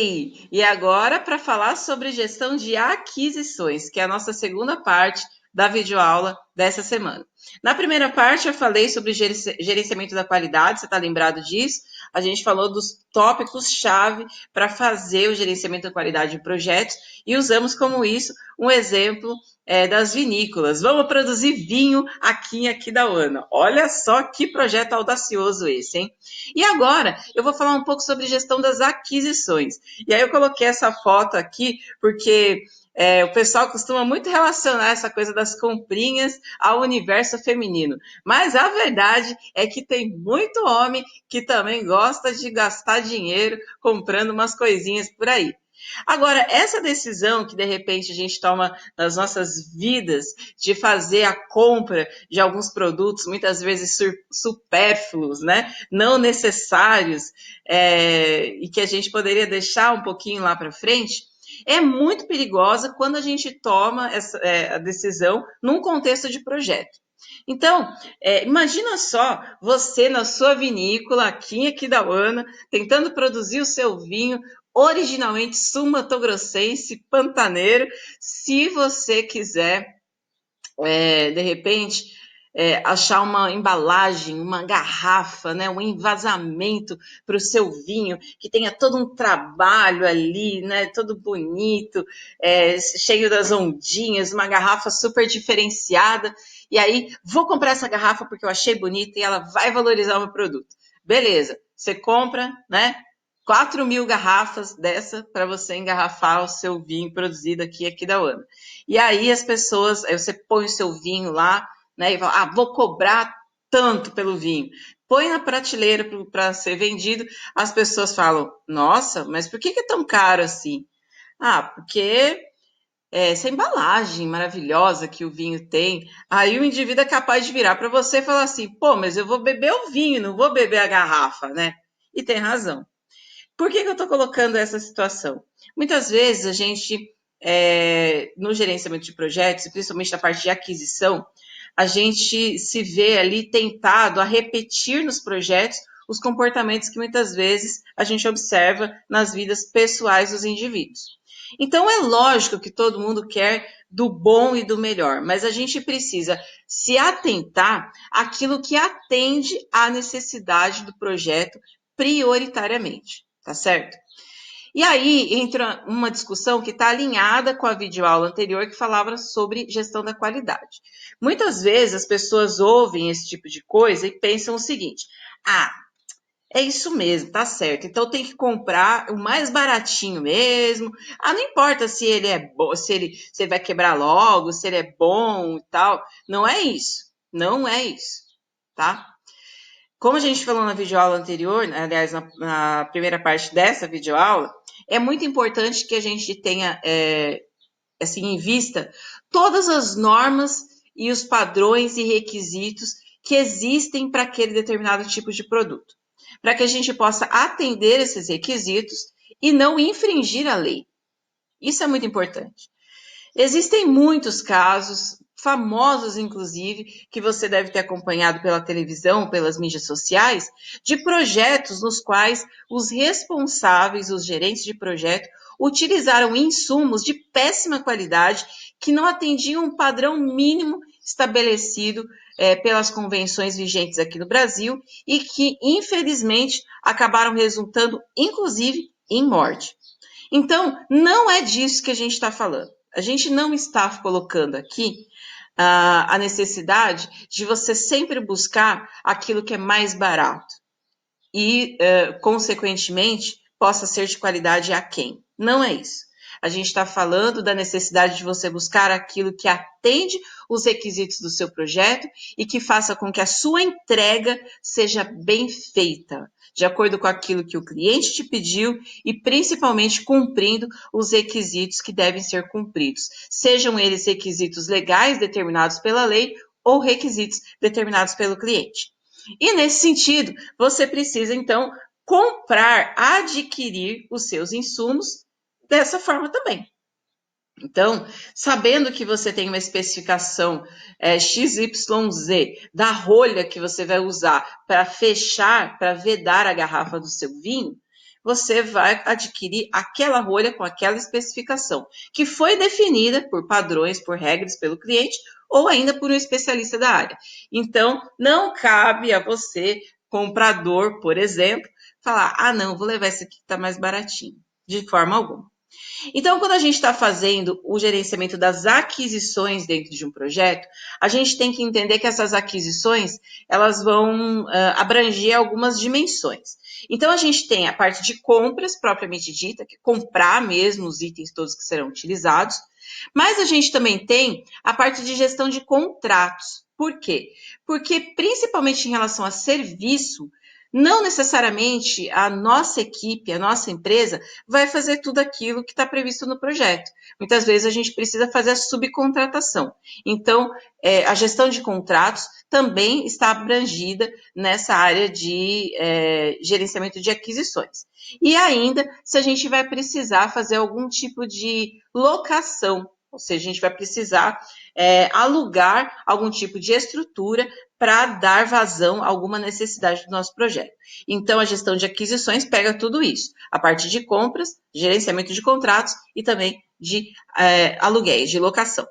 E agora para falar sobre gestão de aquisições, que é a nossa segunda parte da videoaula dessa semana. Na primeira parte eu falei sobre gerenciamento da qualidade, você está lembrado disso? A gente falou dos tópicos-chave para fazer o gerenciamento da qualidade de projetos e usamos como isso um exemplo das vinícolas. Vamos produzir vinho aqui em Aquidauana. Olha só que projeto audacioso esse, hein? E agora eu vou falar um pouco sobre gestão das aquisições. E aí eu coloquei essa foto aqui porque o pessoal costuma muito relacionar essa coisa das comprinhas ao universo feminino. Mas a verdade é que tem muito homem que também gosta de gastar dinheiro comprando umas coisinhas por aí. Agora, essa decisão que de repente a gente toma nas nossas vidas de fazer a compra de alguns produtos, muitas vezes supérfluos, né? Não necessários, e que a gente poderia deixar um pouquinho lá para frente, é muito perigosa quando a gente toma a decisão num contexto de projeto. Então, imagina só você na sua vinícola, aqui em Aquidauana, tentando produzir o seu vinho originalmente sul-mato-grossense, pantaneiro. Se você quiser, de repente, achar uma embalagem, uma garrafa, né, um envasamento para o seu vinho, que tenha todo um trabalho ali, né, todo bonito, cheio das ondinhas, uma garrafa super diferenciada, e aí vou comprar essa garrafa porque eu achei bonita e ela vai valorizar o meu produto. Beleza, você compra, né, 4.000 garrafas dessa para você engarrafar o seu vinho produzido aqui em Aquidauana. E aí as pessoas, aí você põe o seu vinho lá, né, e fala, vou cobrar tanto pelo vinho. Põe na prateleira para ser vendido, as pessoas falam, nossa, mas por que é tão caro assim? Porque essa embalagem maravilhosa que o vinho tem, aí o indivíduo é capaz de virar para você e falar assim, pô, mas eu vou beber o vinho, não vou beber a garrafa, né? E tem razão. Por que eu estou colocando essa situação? Muitas vezes a gente, no gerenciamento de projetos, principalmente na parte de aquisição, a gente se vê ali tentado a repetir nos projetos os comportamentos que muitas vezes a gente observa nas vidas pessoais dos indivíduos. Então é lógico que todo mundo quer do bom e do melhor, mas a gente precisa se atentar àquilo que atende à necessidade do projeto prioritariamente. Tá certo? E aí entra uma discussão que está alinhada com a videoaula anterior que falava sobre gestão da qualidade. Muitas vezes as pessoas ouvem esse tipo de coisa e pensam o seguinte: é isso mesmo, tá certo. Então tem que comprar o mais baratinho mesmo. Não importa se ele é bom, se ele vai quebrar logo, se ele é bom e tal. Não é isso. Não é isso, tá? Como a gente falou na videoaula anterior, aliás, na primeira parte dessa videoaula, é muito importante que a gente tenha assim, em vista todas as normas e os padrões e requisitos que existem para aquele determinado tipo de produto, para que a gente possa atender esses requisitos e não infringir a lei. Isso é muito importante. Existem muitos casos, famosos inclusive, que você deve ter acompanhado pela televisão, pelas mídias sociais, de projetos nos quais os responsáveis, os gerentes de projeto, utilizaram insumos de péssima qualidade que não atendiam um padrão mínimo estabelecido pelas convenções vigentes aqui no Brasil e que, infelizmente, acabaram resultando, inclusive, em morte. Então, não é disso que a gente está falando. A gente não está colocando aqui a necessidade de você sempre buscar aquilo que é mais barato e, consequentemente, possa ser de qualidade aquém. Não é isso. A gente está falando da necessidade de você buscar aquilo que atende os requisitos do seu projeto e que faça com que a sua entrega seja bem feita, de acordo com aquilo que o cliente te pediu e principalmente cumprindo os requisitos que devem ser cumpridos, sejam eles requisitos legais determinados pela lei ou requisitos determinados pelo cliente. E nesse sentido, você precisa então comprar, adquirir os seus insumos dessa forma também. Então, sabendo que você tem uma especificação XYZ da rolha que você vai usar para fechar, para vedar a garrafa do seu vinho, você vai adquirir aquela rolha com aquela especificação, que foi definida por padrões, por regras pelo cliente, ou ainda por um especialista da área. Então, não cabe a você, comprador, por exemplo, falar, ah, não, vou levar esse aqui que está mais baratinho, de forma alguma. Então, quando a gente está fazendo o gerenciamento das aquisições dentro de um projeto, a gente tem que entender que essas aquisições, elas vão abranger algumas dimensões. Então, a gente tem a parte de compras, propriamente dita, que é comprar mesmo os itens todos que serão utilizados, mas a gente também tem a parte de gestão de contratos. Por quê? Porque, principalmente em relação a serviço, não necessariamente a nossa equipe, a nossa empresa, vai fazer tudo aquilo que está previsto no projeto. Muitas vezes a gente precisa fazer a subcontratação. Então, a gestão de contratos também está abrangida nessa área de gerenciamento de aquisições. E ainda, se a gente vai precisar fazer algum tipo de locação, ou seja, a gente vai precisar alugar algum tipo de estrutura para dar vazão a alguma necessidade do nosso projeto. Então, a gestão de aquisições pega tudo isso, a parte de compras, gerenciamento de contratos e também de aluguéis, de locação.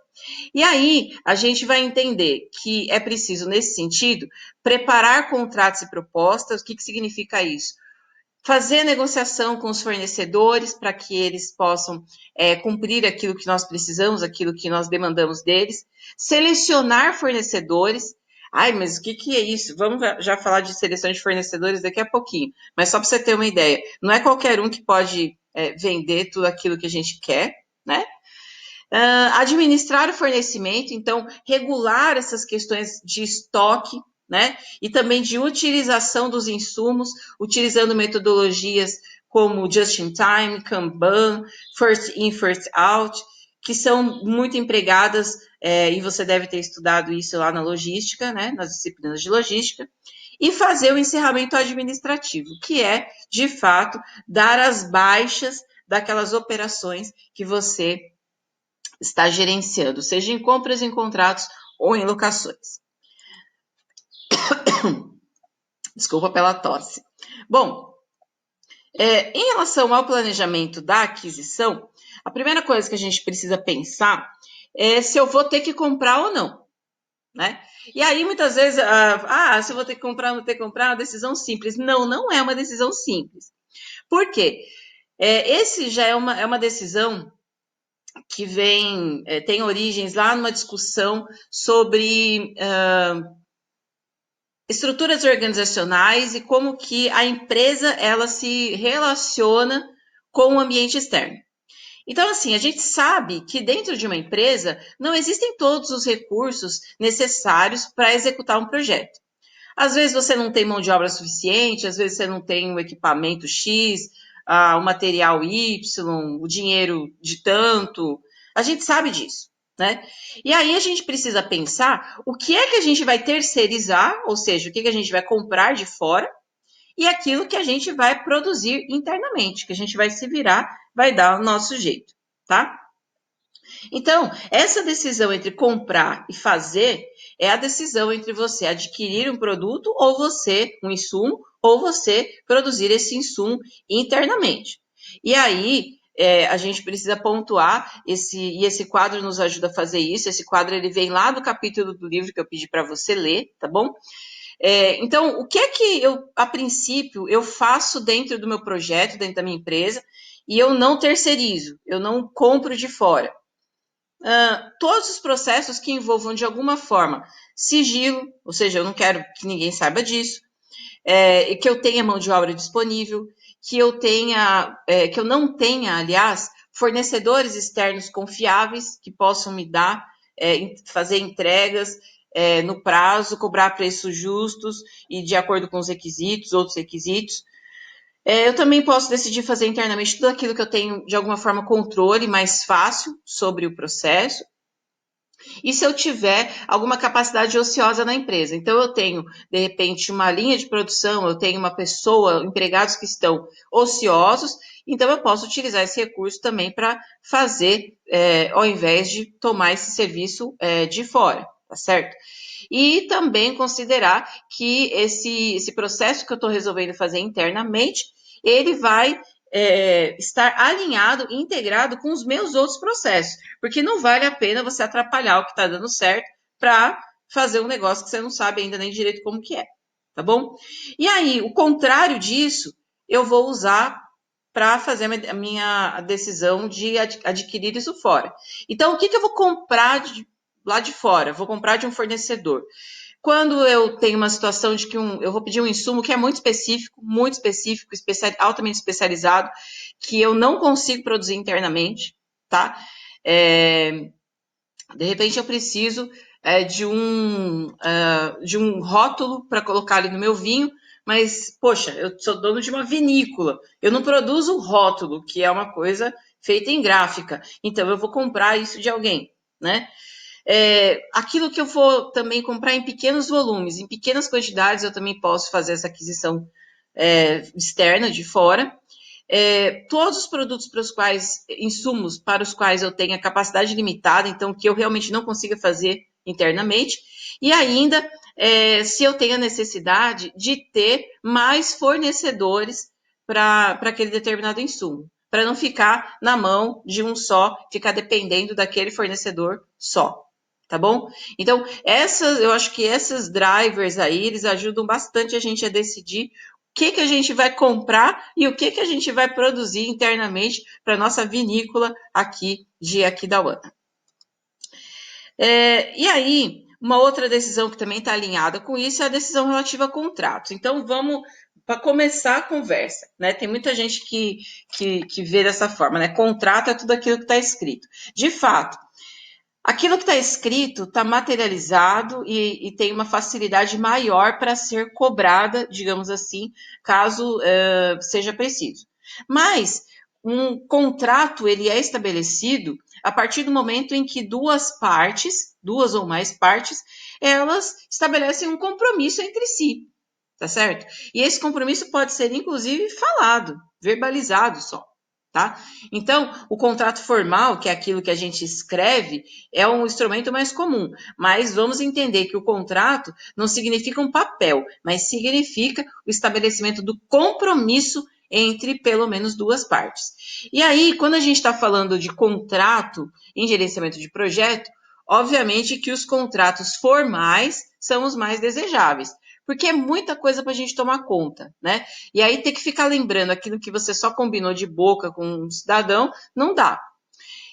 E aí, a gente vai entender que é preciso, nesse sentido, preparar contratos e propostas. O que significa isso? Fazer negociação com os fornecedores para que eles possam cumprir aquilo que nós precisamos, aquilo que nós demandamos deles, selecionar fornecedores. Ai, mas o que é isso? Vamos já falar de seleção de fornecedores daqui a pouquinho, mas só para você ter uma ideia, não é qualquer um que pode vender tudo aquilo que a gente quer, né? Administrar o fornecimento, então regular essas questões de estoque, né? E também de utilização dos insumos, utilizando metodologias como Just in Time, Kanban, First In, First Out, que são muito empregadas, e você deve ter estudado isso lá na logística, né? Nas disciplinas de logística. E fazer o encerramento administrativo, que é, de fato, dar as baixas daquelas operações que você está gerenciando, seja em compras, em contratos ou em locações. Desculpa pela tosse. Bom, em relação ao planejamento da aquisição, a primeira coisa que a gente precisa pensar é se eu vou ter que comprar ou não, né? E aí, muitas vezes, se eu vou ter que comprar ou não ter que comprar, é uma decisão simples. Não, não é uma decisão simples. Por quê? Esse já é uma decisão que tem origens lá numa discussão sobre estruturas organizacionais e como que a empresa ela se relaciona com o ambiente externo. Então, assim, a gente sabe que dentro de uma empresa não existem todos os recursos necessários para executar um projeto. Às vezes você não tem mão de obra suficiente, às vezes você não tem o equipamento X, o material Y, o dinheiro de tanto. A gente sabe disso, né? E aí a gente precisa pensar o que é que a gente vai terceirizar, ou seja, o que a gente vai comprar de fora, e aquilo que a gente vai produzir internamente, que a gente vai se virar, vai dar o nosso jeito, tá? Então, essa decisão entre comprar e fazer é a decisão entre você adquirir um produto ou você, um insumo, ou você produzir esse insumo internamente. E aí, a gente precisa pontuar, e esse quadro nos ajuda a fazer isso. Esse quadro ele vem lá do capítulo do livro que eu pedi para você ler, tá bom? Então, o que é que eu, a princípio, eu faço dentro do meu projeto, dentro da minha empresa, e eu não terceirizo, eu não compro de fora? Todos os processos que envolvam de alguma forma sigilo, ou seja, eu não quero que ninguém saiba disso, que eu tenha mão de obra disponível, que eu não tenha, aliás, fornecedores externos confiáveis que possam me dar, fazer entregas no prazo, cobrar preços justos e de acordo com os requisitos, outros requisitos. Eu também posso decidir fazer internamente tudo aquilo que eu tenho, de alguma forma, controle mais fácil sobre o processo. E se eu tiver alguma capacidade ociosa na empresa? Então, eu tenho, de repente, uma linha de produção, eu tenho uma pessoa, empregados que estão ociosos, então eu posso utilizar esse recurso também para fazer, ao invés de tomar esse serviço de fora, tá certo? E também considerar que esse processo que eu estou resolvendo fazer internamente, ele vai estar alinhado e integrado com os meus outros processos, porque não vale a pena você atrapalhar o que está dando certo para fazer um negócio que você não sabe ainda nem direito como que é, tá bom? E aí, o contrário disso, eu vou usar para fazer a minha decisão de adquirir isso fora. Então, o que eu vou comprar lá de fora? Vou comprar de um fornecedor. Quando eu tenho uma situação de que eu vou pedir um insumo que é muito específico, altamente especializado, que eu não consigo produzir internamente, tá? De repente eu preciso de um rótulo para colocar ali no meu vinho, mas, poxa, eu sou dono de uma vinícola, eu não produzo rótulo, que é uma coisa feita em gráfica, então eu vou comprar isso de alguém, né? Aquilo que eu vou também comprar em pequenos volumes, em pequenas quantidades, eu também posso fazer essa aquisição externa de fora. Todos os produtos para os quais, insumos para os quais eu tenho a capacidade limitada, então que eu realmente não consiga fazer internamente, e ainda se eu tenho a necessidade de ter mais fornecedores para aquele determinado insumo, para não ficar na mão de um só, ficar dependendo daquele fornecedor só. Tá bom? Então, eu acho que essas drivers aí, eles ajudam bastante a gente a decidir o que a gente vai comprar e o que a gente vai produzir internamente para nossa vinícola aqui de Aquidauana. E aí, uma outra decisão que também está alinhada com isso é a decisão relativa a contratos. Então, vamos para começar a conversa, né? Tem muita gente que vê dessa forma, né? Contrato é tudo aquilo que está escrito. De fato, aquilo que está escrito está materializado e tem uma facilidade maior para ser cobrada, digamos assim, caso seja preciso. Mas um contrato ele é estabelecido a partir do momento em que duas ou mais partes, elas estabelecem um compromisso entre si, tá certo? E esse compromisso pode ser, inclusive, falado, verbalizado só. Tá? Então, o contrato formal, que é aquilo que a gente escreve, é um instrumento mais comum, mas vamos entender que o contrato não significa um papel, mas significa o estabelecimento do compromisso entre pelo menos duas partes. E aí, quando a gente está falando de contrato em gerenciamento de projeto, obviamente que os contratos formais são os mais desejáveis, porque é muita coisa para a gente tomar conta, né? E aí ter que ficar lembrando aquilo que você só combinou de boca com um cidadão, não dá.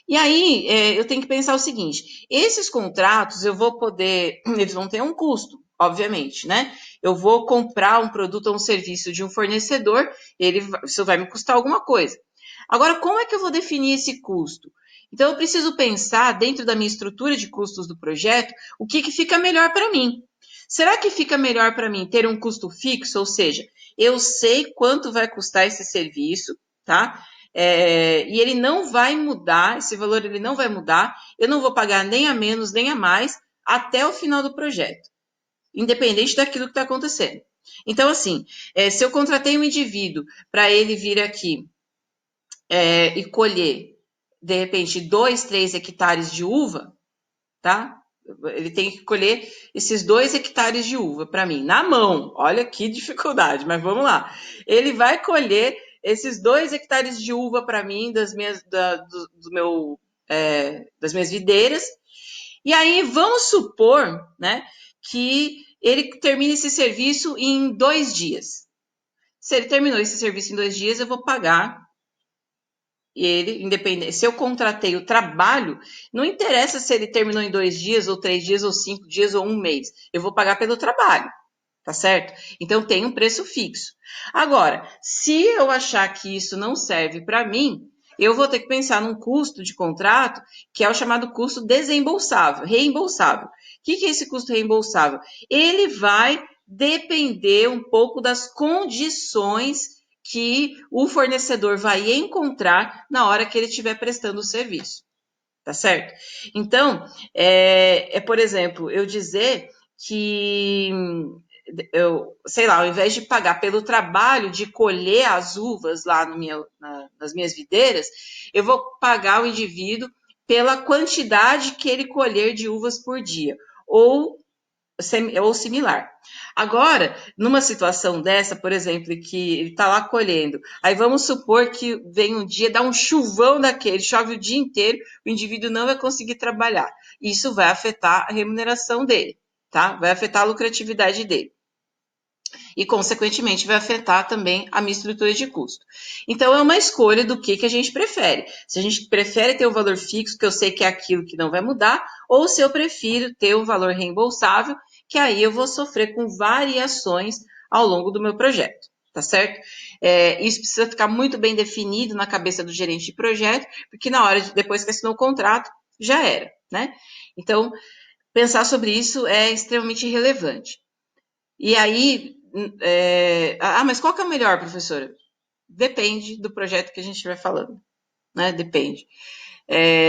E aí eu tenho que pensar o seguinte: esses contratos eles vão ter um custo, obviamente, né? Eu vou comprar um produto ou um serviço de um fornecedor, isso vai me custar alguma coisa. Agora, como é que eu vou definir esse custo? Então, eu preciso pensar, dentro da minha estrutura de custos do projeto, o que fica melhor para mim. Será que fica melhor para mim ter um custo fixo, ou seja, eu sei quanto vai custar esse serviço, tá? E ele não vai mudar, esse valor ele não vai mudar, eu não vou pagar nem a menos nem a mais até o final do projeto, independente daquilo que está acontecendo. Então, assim, se eu contratei um indivíduo para ele vir aqui e colher, de repente, 2, 3 hectares de uva, tá? Ele tem que colher esses 2 hectares de uva para mim, na mão. Olha que dificuldade, mas vamos lá. Ele vai colher esses 2 hectares de uva para mim das minhas videiras. E aí vamos supor, né, que ele termine esse serviço em 2 dias. Se ele terminou esse serviço em 2 dias, eu vou pagar ele, independente. Se eu contratei o trabalho, não interessa se ele terminou em 2 dias, ou 3 dias, ou 5 dias, ou um mês. Eu vou pagar pelo trabalho, tá certo? Então tem um preço fixo. Agora, se eu achar que isso não serve para mim, eu vou ter que pensar num custo de contrato, que é o chamado custo desembolsável, reembolsável. O que é esse custo reembolsável? Ele vai depender um pouco das condições que o fornecedor vai encontrar na hora que ele estiver prestando o serviço, tá certo? Então, por exemplo, eu dizer que sei lá, ao invés de pagar pelo trabalho de colher as uvas lá nas minhas videiras, eu vou pagar o indivíduo pela quantidade que ele colher de uvas por dia. Ou ou similar. Agora, numa situação dessa, por exemplo, que ele está lá colhendo, aí vamos supor que vem um dia, dá um chuvão daquele, chove o dia inteiro, o indivíduo não vai conseguir trabalhar. Isso vai afetar a remuneração dele, tá? Vai afetar a lucratividade dele. E, consequentemente, vai afetar também a minha estrutura de custo. Então, é uma escolha do que a gente prefere. Se a gente prefere ter um valor fixo, que eu sei que é aquilo que não vai mudar, ou se eu prefiro ter um valor reembolsável, que aí eu vou sofrer com variações ao longo do meu projeto, tá certo? Isso precisa ficar muito bem definido na cabeça do gerente de projeto, porque na hora, depois que assinou o contrato, já era, né? Então, pensar sobre isso é extremamente relevante. E aí, mas qual que é o melhor, professora? Depende do projeto que a gente estiver falando, né? Depende.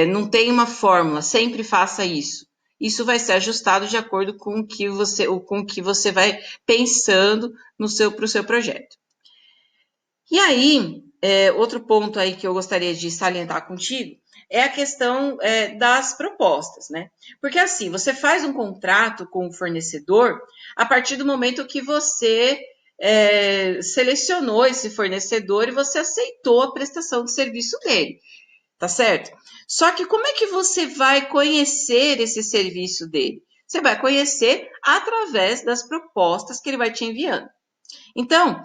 Não tem uma fórmula, sempre faça isso. Isso vai ser ajustado de acordo com o que você vai pensando para o seu projeto. E aí, outro ponto aí que eu gostaria de salientar contigo é a questão das propostas, né? Porque assim, você faz um contrato com o fornecedor a partir do momento que você selecionou esse fornecedor e você aceitou a prestação de serviço dele, tá certo? Só que como é que você vai conhecer esse serviço dele? Você vai conhecer através das propostas que ele vai te enviando. Então,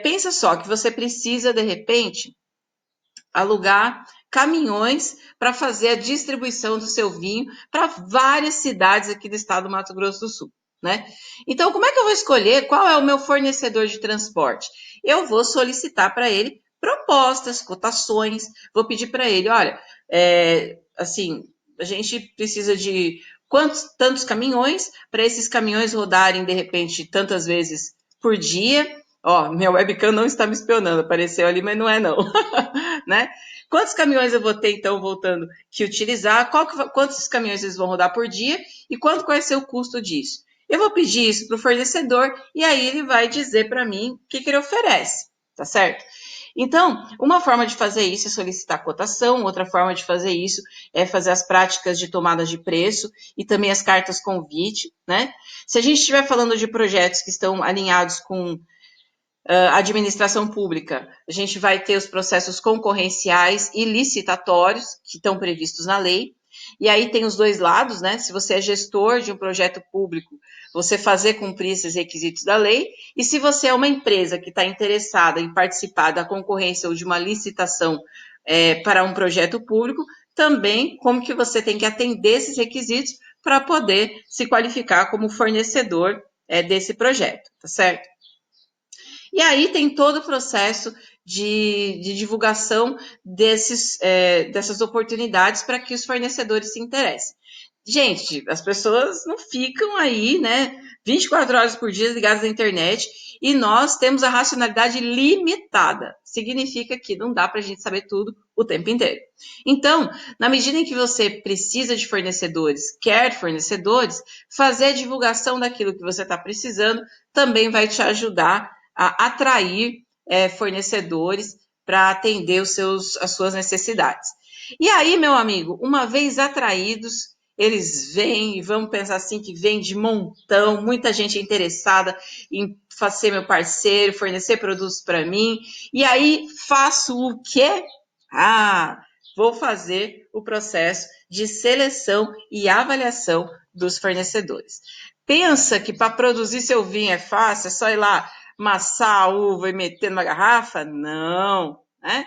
pensa só que você precisa, de repente, alugar caminhões para fazer a distribuição do seu vinho para várias cidades aqui do estado do Mato Grosso do Sul, né? Então, como é que eu vou escolher qual é o meu fornecedor de transporte? Eu vou solicitar para ele propostas, cotações, vou pedir para ele, olha, assim, a gente precisa de tantos caminhões, para esses caminhões rodarem, de repente, tantas vezes por dia. Ó, minha webcam não está me espionando, apareceu ali, mas não é não. Né? Quantos caminhões eu vou ter, então, voltando, que utilizar? Quantos caminhões eles vão rodar por dia? E quanto vai ser o custo disso? Eu vou pedir isso para o fornecedor e aí ele vai dizer para mim o que ele oferece, tá certo? Então, uma forma de fazer isso é solicitar cotação, outra forma de fazer isso é fazer as práticas de tomada de preço e também as cartas convite, né? Se a gente estiver falando de projetos que estão alinhados com administração pública, a gente vai ter os processos concorrenciais e licitatórios que estão previstos na lei. E aí tem os dois lados, né? Se você é gestor de um projeto público, você fazer cumprir esses requisitos da lei. E se você é uma empresa que está interessada em participar da concorrência ou de uma licitação para um projeto público, também como que você tem que atender esses requisitos para poder se qualificar como fornecedor desse projeto, tá certo? E aí tem todo o processo de divulgação dessas oportunidades para que os fornecedores se interessem. Gente, as pessoas não ficam aí, né, 24 horas por dia ligadas na internet e nós temos a racionalidade limitada. Significa que não dá para a gente saber tudo o tempo inteiro. Então, na medida em que você precisa de fornecedores, quer fornecedores, fazer a divulgação daquilo que você está precisando também vai te ajudar a atrair fornecedores para atender as suas necessidades. E aí, meu amigo, uma vez atraídos, eles vêm, e vamos pensar assim, que vem de montão, muita gente interessada em ser meu parceiro, fornecer produtos para mim. E aí, faço o quê? Vou fazer o processo de seleção e avaliação dos fornecedores. Pensa que para produzir seu vinho é fácil, é só ir lá amassar a uva e meter numa garrafa? Não, né?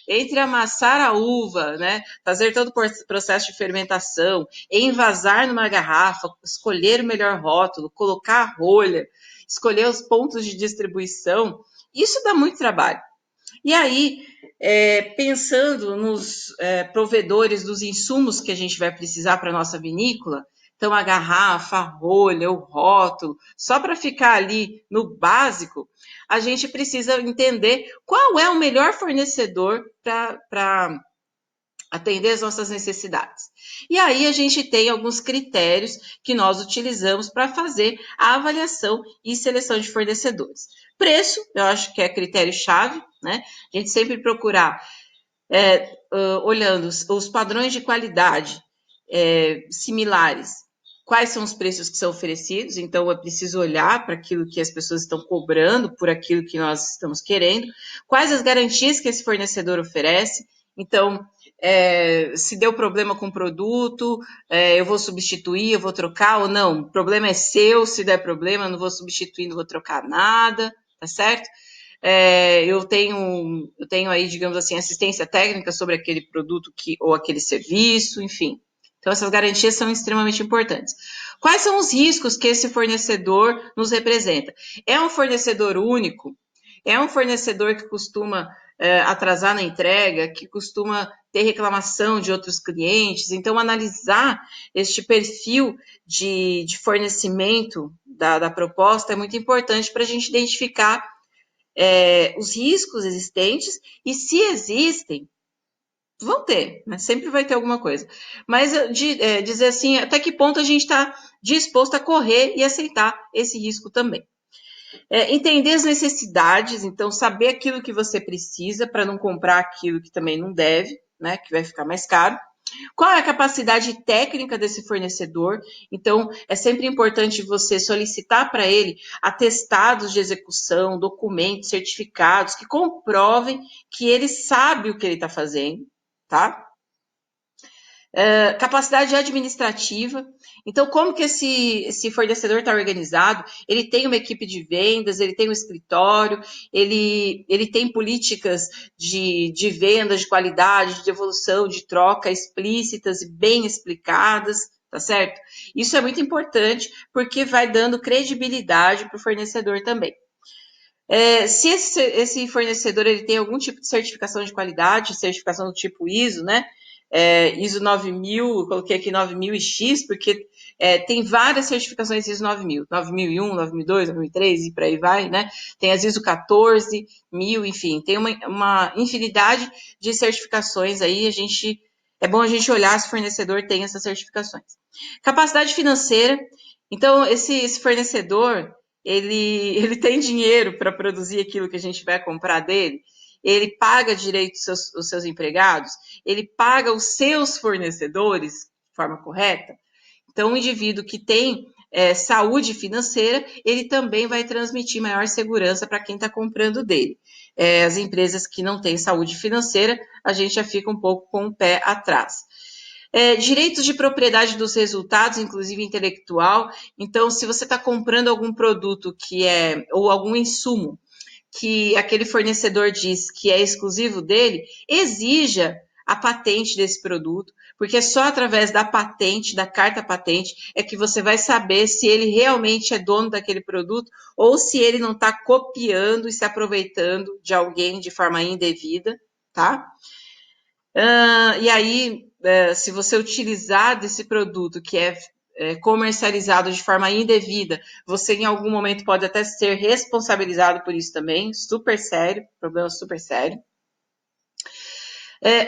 Entre amassar a uva, né, fazer todo o processo de fermentação, envasar numa garrafa, escolher o melhor rótulo, colocar a rolha, escolher os pontos de distribuição, isso dá muito trabalho. E aí, pensando nos provedores dos insumos que a gente vai precisar para a nossa vinícola, então a garrafa, a rolha, o rótulo, só para ficar ali no básico, a gente precisa entender qual é o melhor fornecedor para atender as nossas necessidades. E aí a gente tem alguns critérios que nós utilizamos para fazer a avaliação e seleção de fornecedores. Preço, eu acho que é critério-chave, né? A gente sempre procurar, olhando os padrões de qualidade similares quais são os preços que são oferecidos, então é preciso olhar para aquilo que as pessoas estão cobrando por aquilo que nós estamos querendo, quais as garantias que esse fornecedor oferece, então se deu problema com o produto, eu vou substituir, eu vou trocar ou não, o problema é seu, se der problema eu não vou substituir, não vou trocar nada, tá certo? Eu tenho aí, digamos assim, assistência técnica sobre aquele produto ou aquele serviço, enfim. Então, essas garantias são extremamente importantes. Quais são os riscos que esse fornecedor nos representa? É um fornecedor único? É um fornecedor que costuma atrasar na entrega, que costuma ter reclamação de outros clientes? Então, analisar este perfil de fornecimento da proposta é muito importante para a gente identificar os riscos existentes e, se existem, vão ter, né? Sempre vai ter alguma coisa. Mas dizer assim, até que ponto a gente está disposto a correr e aceitar esse risco também. Entender as necessidades, então saber aquilo que você precisa para não comprar aquilo que também não deve, né? Que vai ficar mais caro. Qual é a capacidade técnica desse fornecedor? Então, é sempre importante você solicitar para ele atestados de execução, documentos, certificados que comprovem que ele sabe o que ele está fazendo, tá? Capacidade administrativa. Então, como que esse fornecedor está organizado? Ele tem uma equipe de vendas, ele tem um escritório, ele tem políticas de vendas, de qualidade, de devolução, de troca explícitas e bem explicadas, tá certo? Isso é muito importante porque vai dando credibilidade para o fornecedor também. Se esse fornecedor ele tem algum tipo de certificação de qualidade, certificação do tipo ISO, né? ISO 9000, eu coloquei aqui 9000X, porque tem várias certificações ISO 9000, 9001, 9002, 9003 e por aí vai, né? Tem as ISO 14000, enfim, tem uma infinidade de certificações aí, é bom a gente olhar se o fornecedor tem essas certificações. Capacidade financeira, então esse fornecedor, ele tem dinheiro para produzir aquilo que a gente vai comprar dele, ele paga direito os seus empregados, ele paga os seus fornecedores de forma correta. Então, um indivíduo que tem saúde financeira, ele também vai transmitir maior segurança para quem está comprando dele. As empresas que não têm saúde financeira, a gente já fica um pouco com o pé atrás. Direitos de propriedade dos resultados, inclusive intelectual. Então, se você está comprando algum produto ou algum insumo que aquele fornecedor diz que é exclusivo dele, exija a patente desse produto, porque só através da patente, da carta patente, é que você vai saber se ele realmente é dono daquele produto ou se ele não está copiando e se aproveitando de alguém de forma indevida, tá? E aí, se você utilizar desse produto que é comercializado de forma indevida, você em algum momento pode até ser responsabilizado por isso também, super sério, problema super sério.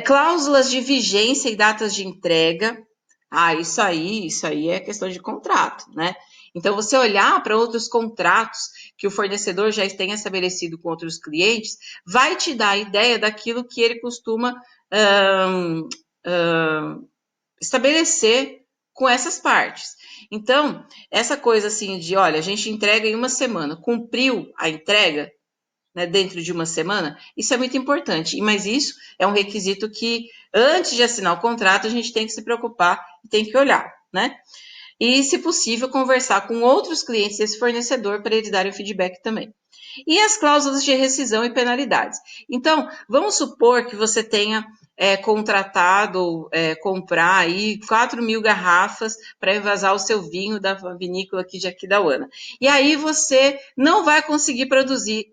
Cláusulas de vigência e datas de entrega. Isso aí é questão de contrato, né? Então, você olhar para outros contratos que o fornecedor já tenha estabelecido com outros clientes, vai te dar a ideia daquilo que ele costuma estabelecer com essas partes. Então, essa coisa assim de, olha, a gente entrega em uma semana, cumpriu a entrega, né, dentro de uma semana, isso é muito importante. Mas isso é um requisito que, antes de assinar o contrato, a gente tem que se preocupar e tem que olhar, né? E, se possível, conversar com outros clientes desse fornecedor para eles darem feedback também. E as cláusulas de rescisão e penalidades. Então, vamos supor que você tenha contratado, comprar aí 4.000 garrafas para envasar o seu vinho da vinícola aqui de Aquidauana. E aí você não vai conseguir produzir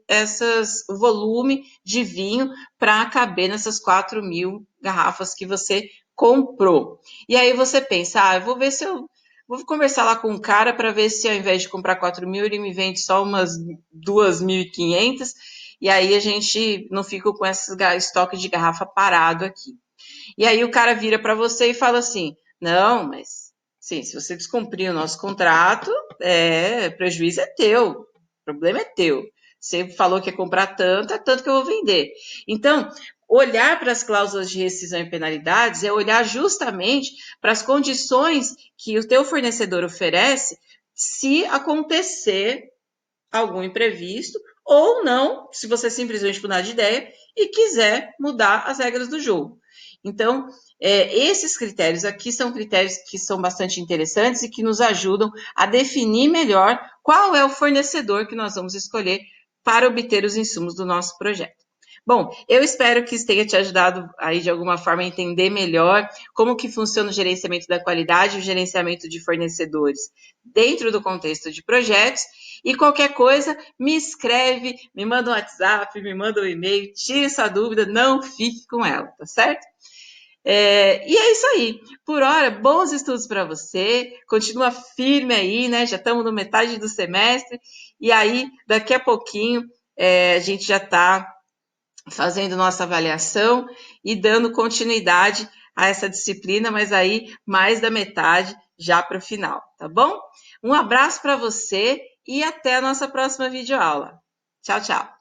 o volume de vinho para caber nessas 4.000 garrafas que você comprou. E aí você pensa, eu vou ver se eu vou conversar lá com um cara para ver se ao invés de comprar 4.000, ele me vende só umas 2.500 e aí a gente não fica com esse estoque de garrafa parado aqui. E aí o cara vira para você e fala assim, não, mas sim, se você descumprir o nosso contrato, prejuízo é teu, o problema é teu. Você falou que ia comprar tanto, é tanto que eu vou vender. Então, olhar para as cláusulas de rescisão e penalidades é olhar justamente para as condições que o teu fornecedor oferece se acontecer algum imprevisto ou não, se você simplesmente mudar de ideia e quiser mudar as regras do jogo. Então, esses critérios aqui são critérios que são bastante interessantes e que nos ajudam a definir melhor qual é o fornecedor que nós vamos escolher para obter os insumos do nosso projeto. Bom, eu espero que isso tenha te ajudado aí de alguma forma a entender melhor como que funciona o gerenciamento da qualidade e o gerenciamento de fornecedores dentro do contexto de projetos. E qualquer coisa, me escreve, me manda um WhatsApp, me manda um e-mail, tire essa dúvida, não fique com ela, tá certo? E é isso aí. Por hora, bons estudos para você. Continua firme aí, né? Já estamos na metade do semestre. E aí, daqui a pouquinho, a gente já está fazendo nossa avaliação e dando continuidade a essa disciplina, mas aí mais da metade já para o final, tá bom? Um abraço para você e até a nossa próxima videoaula. Tchau, tchau!